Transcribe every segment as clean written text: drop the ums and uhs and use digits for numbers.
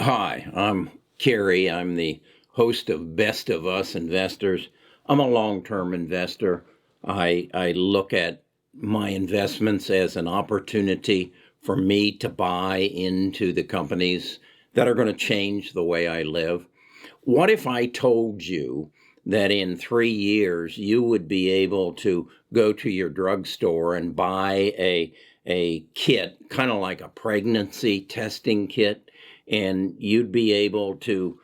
Hi, I'm Kerry. I'm the host of Best of Us Investors. I'm a long-term investor. I look at my investments as an opportunity for me to buy into the companies that are going to change the way I live. What if I told you that in 3 years you would be able to go to your drugstore and buy a kit, kind of like a pregnancy testing kit, and you'd be able to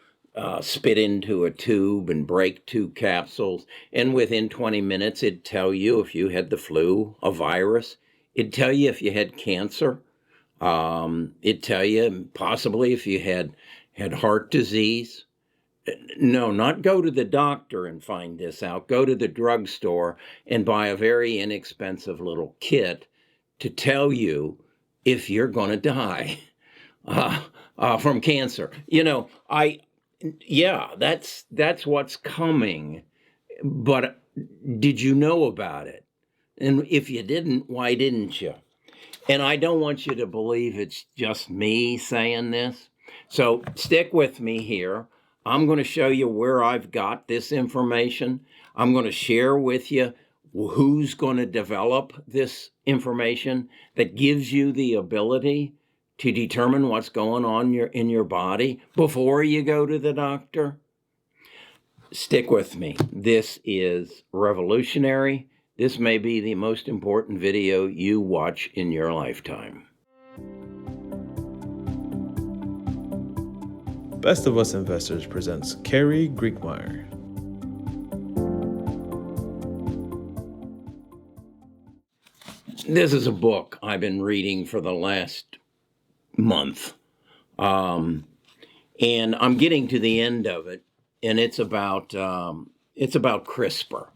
spit into a tube and break two capsules, and within 20 minutes it'd tell you if you had the flu, a virus. It'd tell you if you had cancer. It'd tell you possibly if you had heart disease. No, not go to the doctor and find this out. Go to the drugstore and buy a very inexpensive little kit to tell you if you're going to die uh, from cancer. Yeah, that's what's coming. But did you know about it? And if you didn't, why didn't you? And I don't want you to believe it's just me saying this. So stick with me here. I'm going to show you where I've got this information. I'm going to share with you who's going to develop this information that gives you the ability to determine what's going on in your body before you go to the doctor. Stick with me. This is revolutionary. This may be the most important video you watch in your lifetime. Best of Us Investors presents Kerry Griegmeyer. This is a book I've been reading for the last month. And I'm getting to the end of it, and it's about CRISPR.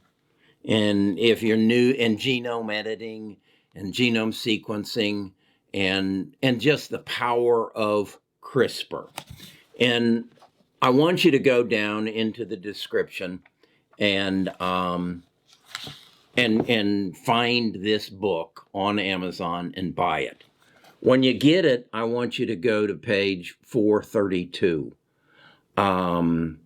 And if you're new in genome editing and genome sequencing and just the power of CRISPR. And I want you to go down into the description and find this book on Amazon and buy it. When you get it, I want you to go to page 432. And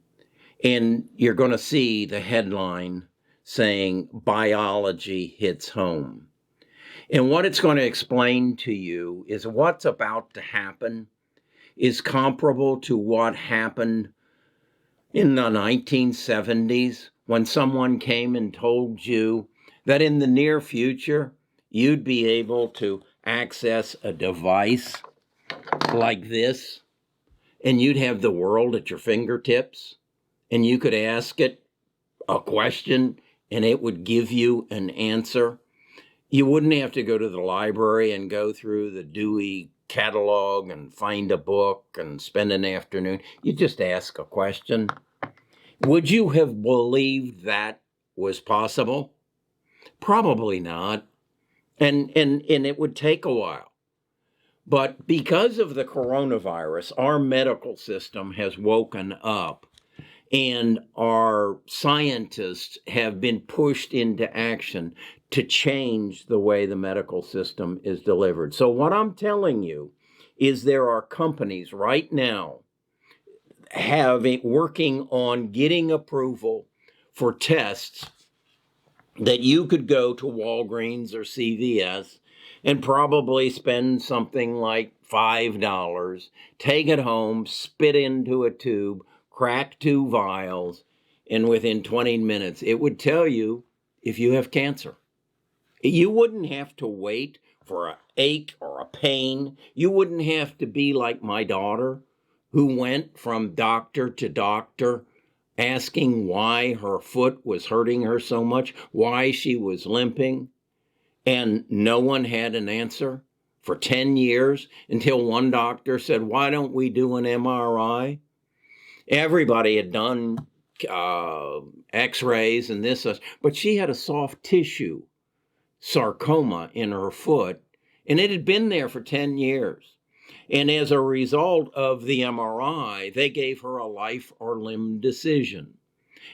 you're going to see the headline saying biology hits home. And what it's going to explain to you is what's about to happen is comparable to what happened in the 1970s when someone came and told you that in the near future, you'd be able to access a device like this, and you'd have the world at your fingertips, and you could ask it a question, and it would give you an answer. You wouldn't have to go to the library and go through the Dewey catalog and find a book and spend an afternoon. You just ask a question. Would you have believed that was possible? Probably not. And it would take a while. But because of the coronavirus, our medical system has woken up, and our scientists have been pushed into action to change the way the medical system is delivered. So what I'm telling you is there are companies right now working on getting approval for tests that you could go to Walgreens or CVS and probably spend something like $5, take it home, spit into a tube, crack two vials, and within 20 minutes, it would tell you if you have cancer. You wouldn't have to wait for an ache or a pain. You wouldn't have to be like my daughter, who went from doctor to doctor asking why her foot was hurting her so much, why she was limping, and no one had an answer for 10 years until one doctor said, "Why don't we do an MRI?" Everybody had done x-rays and this, but she had a soft tissue sarcoma in her foot, and it had been there for 10 years. And as a result of the MRI, they gave her a life or limb decision.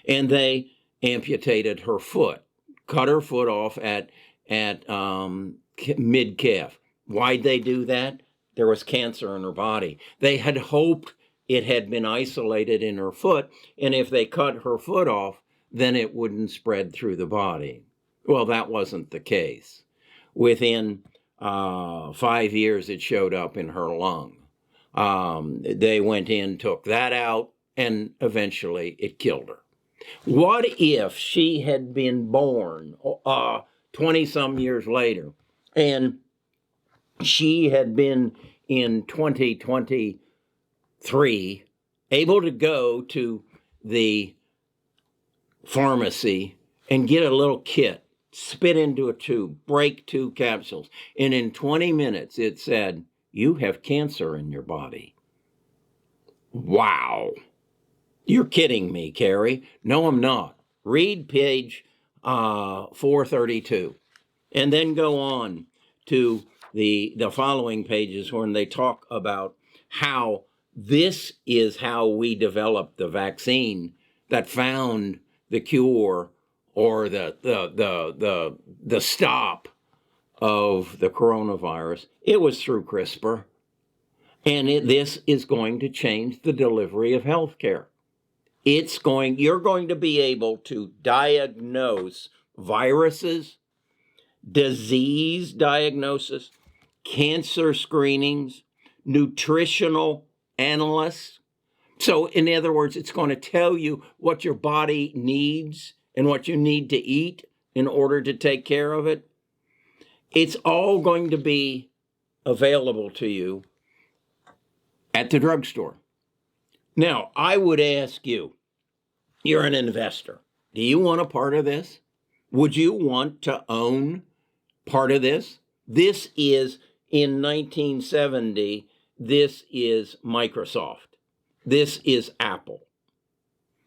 And they amputated her foot, cut her foot off at mid-calf. Why'd they do that? There was cancer in her body. They had hoped it had been isolated in her foot, and if they cut her foot off, then it wouldn't spread through the body. Well, that wasn't the case. Within 5 years, it showed up in her lung. They went in, took that out, and eventually it killed her. What if she had been born 20-some years later, and she had been in 2023 able to go to the pharmacy and get a little kit, spit into a tube, break 2 capsules, and in 20 minutes it said, "You have cancer in your body." Wow. You're kidding me, Carrie. No, I'm not. Read page 432 and then go on to the following pages when they talk about how this is how we developed the vaccine that found the cure or the stop of the coronavirus. It was through CRISPR. And this is going to change the delivery of healthcare. You're going to be able to diagnose viruses, disease diagnosis, cancer screenings, nutritional analysts. So in other words, it's going to tell you what your body needs and what you need to eat in order to take care of it. It's all going to be available to you at the drugstore. Now, I would ask you, you're an investor. Do you want a part of this? Would you want to own part of this? This is in 1970, this is Microsoft. This is Apple.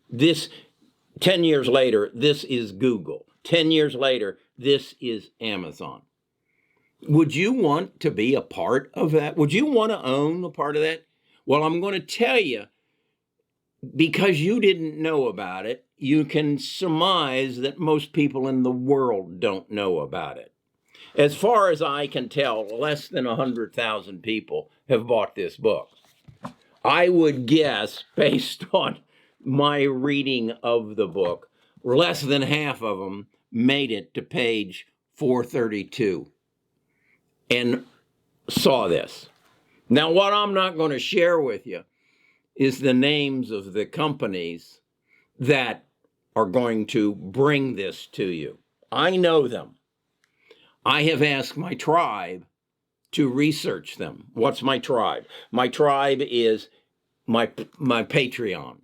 This 10 years later, this is Google. 10 years later, this is Amazon. Would you want to be a part of that? Would you want to own a part of that? Well, I'm going to tell you, because you didn't know about it, you can surmise that most people in the world don't know about it. As far as I can tell, less than 100,000 people have bought this book. I would guess, based on my reading of the book, less than half of them made it to page 432 and saw this. Now, what I'm not going to share with you is the names of the companies that are going to bring this to you. I know them. I have asked my tribe to research them. What's my tribe? My tribe is my Patreon.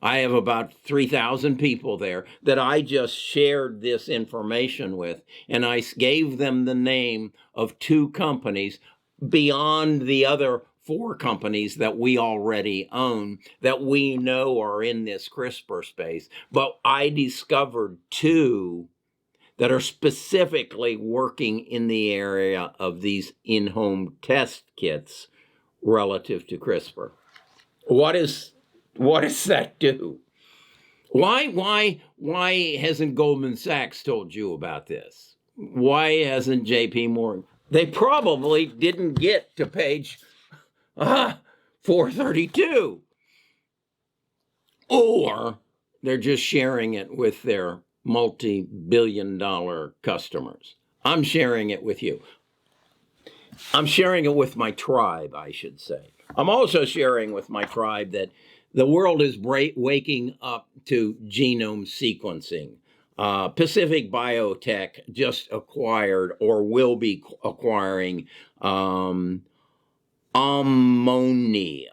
I have about 3,000 people there that I just shared this information with, and I gave them the name of 2 companies beyond the other 4 companies that we already own that we know are in this CRISPR space. But I discovered 2 that are specifically working in the area of these in-home test kits relative to CRISPR. What does that do? Why hasn't Goldman Sachs told you about this? Why hasn't JP Morgan? They probably didn't get to page 432. Or they're just sharing it with their multi-billion-dollar customers. I'm sharing it with you. I'm sharing it with my tribe, I should say. I'm also sharing with my tribe that the world is waking up to genome sequencing. Pacific Biotech just acquired or will be acquiring Omni, Omniome,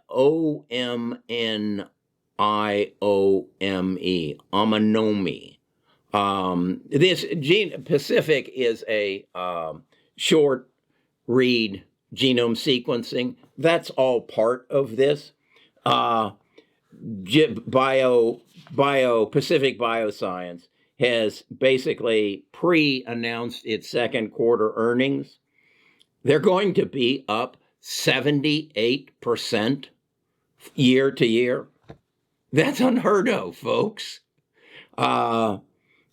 Ominomi. Pacific is a short read genome sequencing. That's all part of this. Pacific Bioscience has basically pre-announced its second quarter earnings. They're going to be up 78% year to year. That's unheard of, folks. And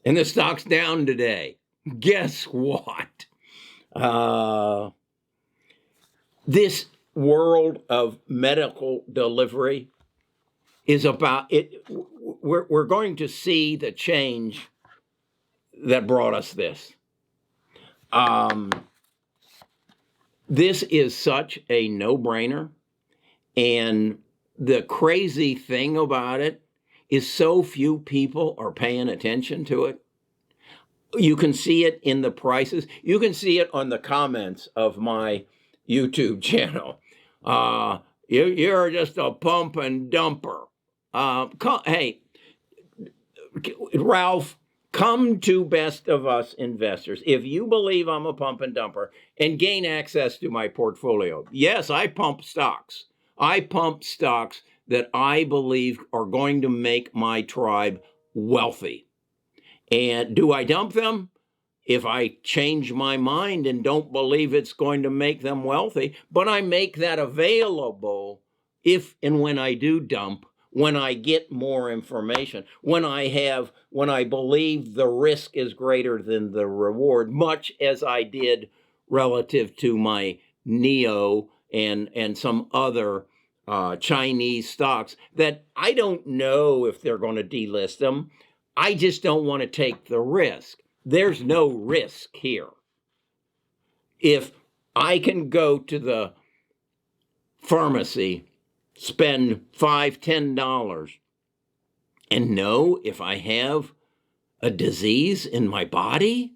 the stock's down today. Guess what? This world of medical delivery is about it. We're going to see the change that brought us this. This is such a no-brainer. And the crazy thing about it is so few people are paying attention to it. You can see it in the prices. You can see it on the comments of my YouTube channel. You're just a pump and dumper. Hey, Ralph, come to Best of Us Investors. If you believe I'm a pump and dumper and gain access to my portfolio. Yes, I pump stocks. I pump stocks that I believe are going to make my tribe wealthy. And do I dump them? If I change my mind and don't believe it's going to make them wealthy, but I make that available if and when I do dump, when I get more information, when I believe the risk is greater than the reward, much as I did relative to my NEO and some other Chinese stocks that I don't know if they're going to delist them. I just don't want to take the risk. There's no risk here. If I can go to the pharmacy, spend $5, $10, and know if I have a disease in my body,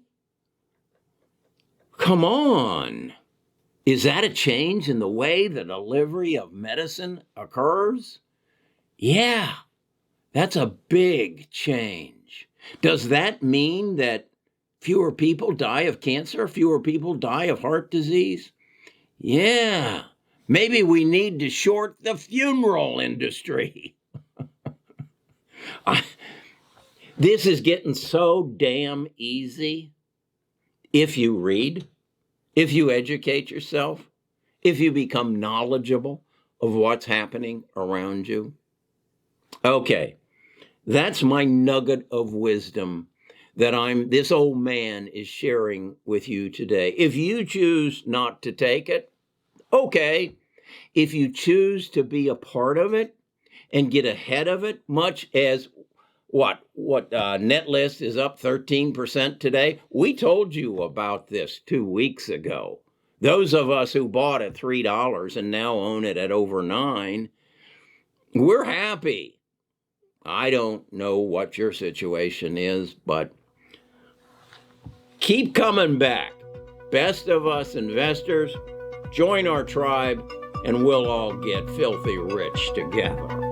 come on. Is that a change in the way the delivery of medicine occurs? Yeah, that's a big change. Does that mean that fewer people die of cancer? Fewer people die of heart disease? Yeah, maybe we need to short the funeral industry. This is getting so damn easy if you read, if you educate yourself, if you become knowledgeable of what's happening around you. Okay, that's my nugget of wisdom that this old man is sharing with you today. If you choose not to take it, okay. If you choose to be a part of it and get ahead of it, much as Netlist is up 13% today. We told you about this 2 weeks ago. Those of us who bought at $3 and now own it at over $9, we're happy. I don't know what your situation is, but keep coming back. Best of Us Investors, join our tribe, and we'll all get filthy rich together.